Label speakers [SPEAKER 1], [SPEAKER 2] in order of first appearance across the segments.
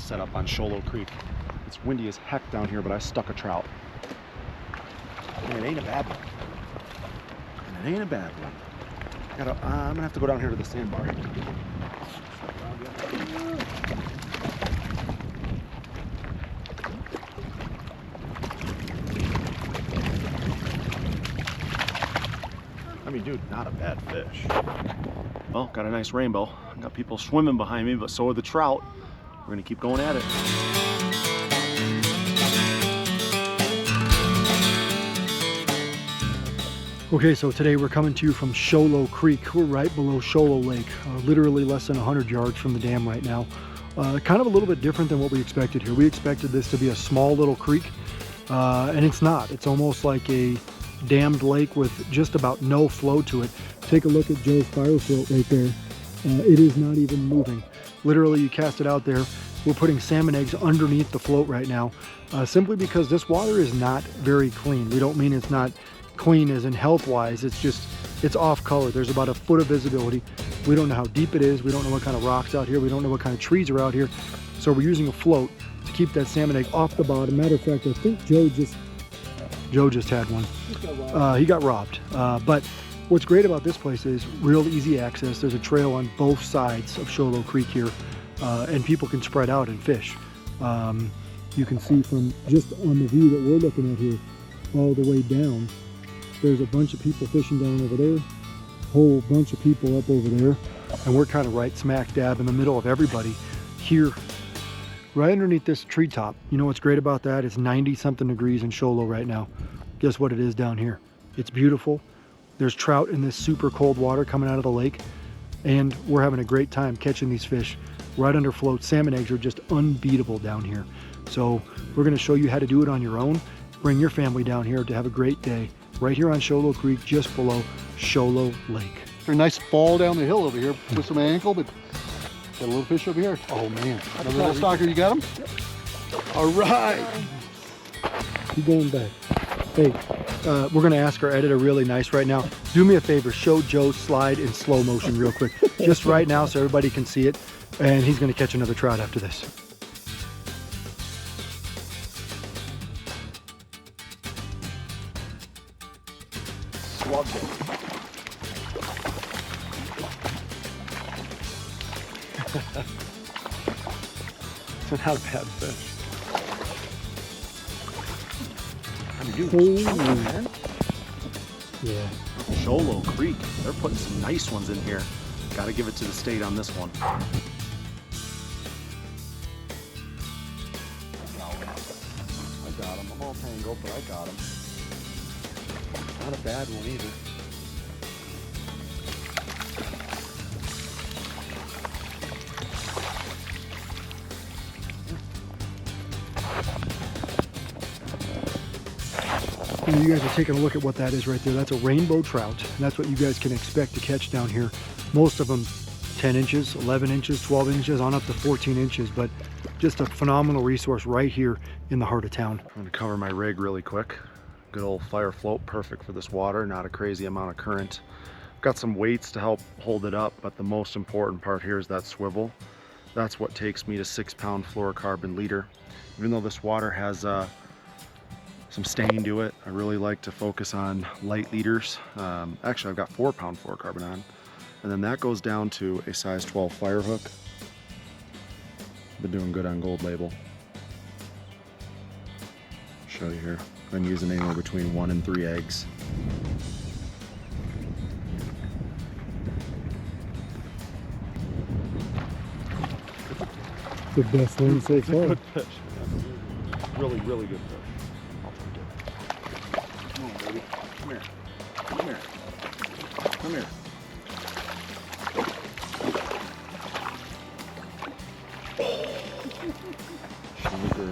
[SPEAKER 1] setup on Show Low Creek. It's windy as heck down here, but I stuck a trout. And it ain't a bad one. And it ain't a bad one. I'm gonna have to go down here to the sandbar. I mean, dude, not a bad fish. Well, got a nice rainbow. Got people swimming behind me, but so are the trout. We're gonna keep going at it.
[SPEAKER 2] Okay, so today we're coming to you from Show Low Creek. We're right below Show Low Lake, literally less than 100 yards from the dam right now. Kind of a little bit different than what we expected here. We expected this to be a small little creek, and it's not. It's almost like a dammed lake with just about no flow to it. Take a look at Joe's fire float right there. It is not even moving. Literally, you cast it out there. We're putting salmon eggs underneath the float right now, simply because this water is not very clean. We don't mean it's not clean as in health-wise. It's just, it's off color. There's about a foot of visibility. We don't know how deep it is. We don't know what kind of rocks out here. We don't know what kind of trees are out here. So we're using a float to keep that salmon egg off the bottom. Matter of fact, I think Joe just had one. He got robbed. But what's great about this place is real easy access. There's a trail on both sides of Show Low Creek here, and people can spread out and fish. You can see from just on the view that we're looking at here, all the way down, there's a bunch of people fishing down over there, a whole bunch of people up over there, and we're kind of right smack dab in the middle of everybody here, right underneath this treetop. You know what's great about that? It's 90-something degrees in Show Low right now. Guess what it is down here? It's beautiful. There's trout in this super cold water coming out of the lake, and we're having a great time catching these fish right under float. Salmon eggs are just unbeatable down here. So we're going to show you how to do it on your own. Bring your family down here to have a great day right here on Show Low Creek, just below Show Low Lake.
[SPEAKER 3] A nice fall down the hill over here with my ankle, but got a little fish over here. Oh man, another little stalker. You got him? All right.
[SPEAKER 2] Keep going back. Hey, we're gonna ask our editor really nice right now. Do me a favor, show Joe's slide in slow motion real quick, just right now so everybody can see it. And he's gonna catch another trout after this.
[SPEAKER 1] Slugged it. It's not a bad fish. I mean, dude, man.
[SPEAKER 2] Yeah.
[SPEAKER 1] Show Low Creek, they're putting some nice ones in here. Got to give it to the state on this one. I got him. I'm all tangled, but I got him. Not a bad one either.
[SPEAKER 2] And you guys are taking a look at what that is right there. That's a rainbow trout, and that's what you guys can expect to catch down here. Most of them 10 inches, 11 inches, 12 inches, on up to 14 inches, but just a phenomenal resource right here in the heart of town.
[SPEAKER 1] I'm gonna cover my rig really quick. Good old fire float, perfect for this water, not a crazy amount of current. Got some weights to help hold it up, but the most important part here is that swivel. That's what takes me to 6-pound fluorocarbon leader. Even though this water has some stain to it, I really like to focus on light leaders. Actually, I've got 4-pound fluorocarbon on, and then that goes down to a size 12 fire hook. Been doing good on Gold Label. Show you here. I'm using anywhere between 1 and 3 eggs.
[SPEAKER 2] The best one so far.
[SPEAKER 1] Good fish. Really, really good fish. I'll take it. Come on, baby. Come here. Come here. Come here. Sugar.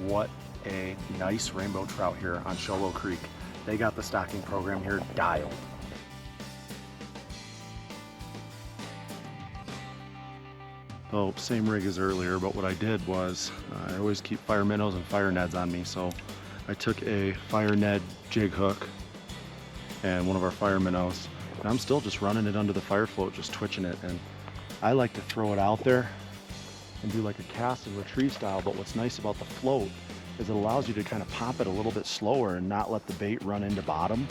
[SPEAKER 1] What a nice rainbow trout here on Show Low Creek. They got the stocking program here dialed. Oh, same rig as earlier, but what I did was I always keep fire minnows and fire nets on me, so I took a fire net jig hook and one of our fire minnows, and I'm still just running it under the fire float, just twitching it, and I like to throw it out there and do like a cast and retrieve style. But what's nice about the float is it allows you to kind of pop it a little bit slower and not let the bait run into bottom.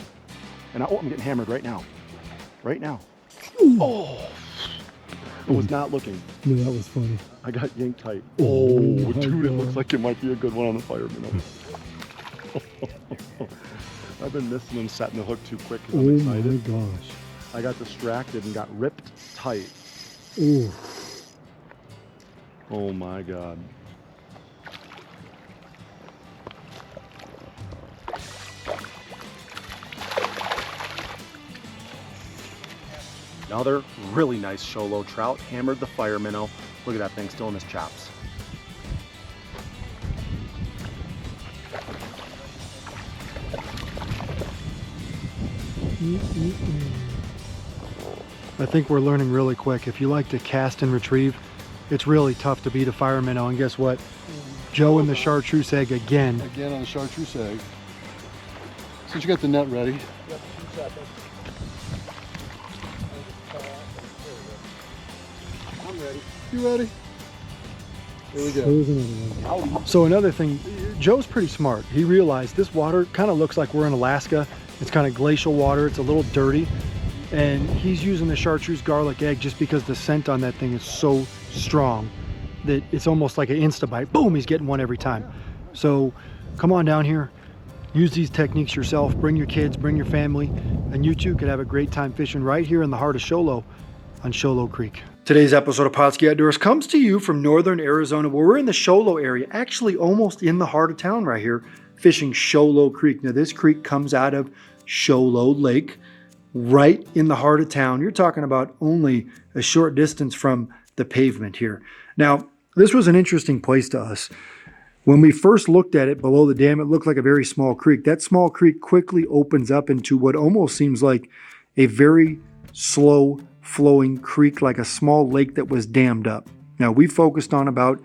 [SPEAKER 1] And oh, I'm getting hammered right now. Right now. Oh, I was not looking.
[SPEAKER 2] No, that was funny.
[SPEAKER 1] I got yanked tight.
[SPEAKER 2] Oh,
[SPEAKER 1] Oh, dude, it
[SPEAKER 2] God.
[SPEAKER 1] looks like it might be a good one on the fire minnow. I've been missing them setting the hook too quick because I'm
[SPEAKER 2] Oh my
[SPEAKER 1] excited.
[SPEAKER 2] gosh.
[SPEAKER 1] I got distracted and got ripped tight.
[SPEAKER 2] Oh,
[SPEAKER 1] Oh my God. Another really nice show low trout, hammered the fire minnow. Look at that thing still in his chops.
[SPEAKER 2] I think we're learning really quick. If you like to cast and retrieve, it's really tough to beat a fire minnow. And guess what? Joe and the chartreuse egg again.
[SPEAKER 3] Again on the chartreuse egg. Since you got the net ready. I'm ready. You ready? Here we go.
[SPEAKER 2] There's another one. So another thing, Joe's pretty smart. He realized this water kind of looks like we're in Alaska. It's kind of glacial water. It's a little dirty. And he's using the chartreuse garlic egg just because the scent on that thing is so strong that it's almost like an insta-bite. Boom, he's getting one every time. So come on down here, use these techniques yourself, bring your kids, bring your family, and you too could have a great time fishing right here in the heart of Show Low on Show Low Creek. Today's episode of Pautzke Outdoors comes to you from northern Arizona, where we're in the Show Low area, actually almost in the heart of town right here, fishing Show Low Creek. Now this creek comes out of Show Low Lake, right in the heart of town. You're talking about only a short distance from the pavement here. Now, this was an interesting place to us. When we first looked at it below the dam, it looked like a very small creek. That small creek quickly opens up into what almost seems like a very slow flowing creek, like a small lake that was dammed up. Now, we focused on about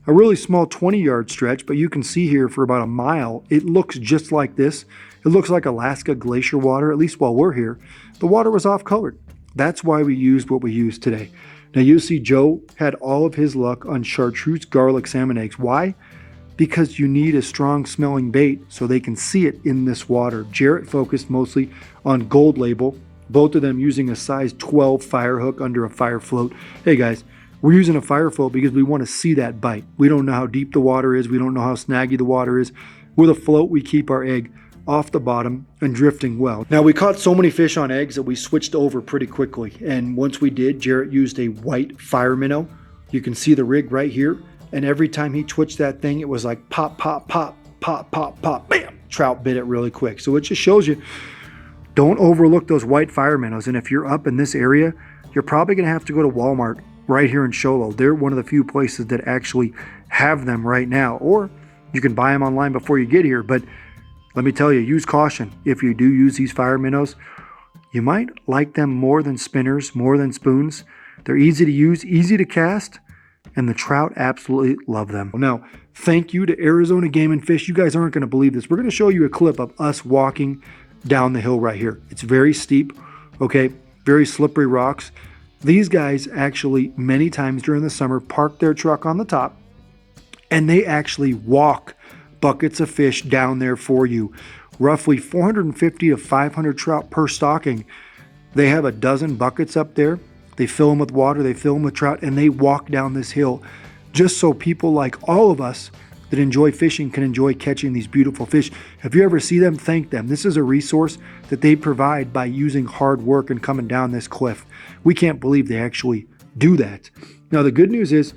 [SPEAKER 2] a really small 20-yard stretch, but you can see here for about a mile, it looks just like this. It looks like Alaska glacier water, at least while we're here. The water was off-colored. That's why we used what we used today. Now you see Joe had all of his luck on chartreuse garlic salmon eggs. Why? Because you need a strong smelling bait so they can see it in this water. Jarrett focused mostly on gold label, both of them using a size 12 fire hook under a fire float. Hey guys, we're using a fire float because we want to see that bite. We don't know how deep the water is. We don't know how snaggy the water is. With a float, we keep our egg off the bottom and drifting well. Now we caught so many fish on eggs that we switched over pretty quickly. And once we did, Jarrett used a white fire minnow. You can see the rig right here. And every time he twitched that thing, it was like pop, pop, pop, pop, pop, pop, bam. Trout bit it really quick. So it just shows you, don't overlook those white fire minnows. And if you're up in this area, you're probably gonna have to go to Walmart right here in Show Low. They're one of the few places that actually have them right now. Or you can buy them online before you get here. But let me tell you, use caution. If you do use these fire minnows, you might like them more than spinners, more than spoons. They're easy to use, easy to cast, and the trout absolutely love them. Now, thank you to Arizona Game and Fish. You guys aren't going to believe this. We're going to show you a clip of us walking down the hill right here. It's very steep, okay? Very slippery rocks. These guys actually, many times during the summer, park their truck on the top, and they actually walk buckets of fish down there for you. Roughly 450 to 500 trout per stocking. They have a dozen buckets up there. They fill them with water, they fill them with trout, and they walk down this hill just so people like all of us that enjoy fishing can enjoy catching these beautiful fish. If you ever see them, thank them. This is a resource that they provide by using hard work and coming down this cliff. We can't believe they actually do that. Now, the good news is,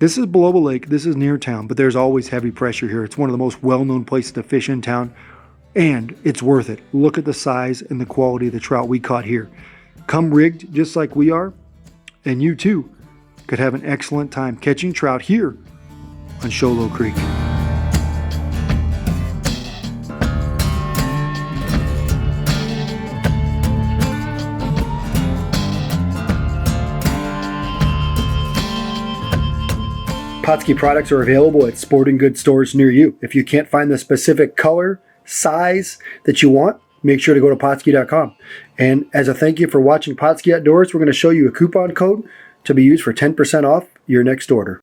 [SPEAKER 2] this is below a lake, this is near town, but there's always heavy pressure here. It's one of the most well-known places to fish in town, and it's worth it. Look at the size and the quality of the trout we caught here. Come rigged just like we are, and you too could have an excellent time catching trout here on Show Low Creek. Pautzke products are available at sporting goods stores near you. If you can't find the specific color, size that you want, make sure to go to Pautzke.com. And as a thank you for watching Pautzke Outdoors, we're going to show you a coupon code to be used for 10% off Your next order.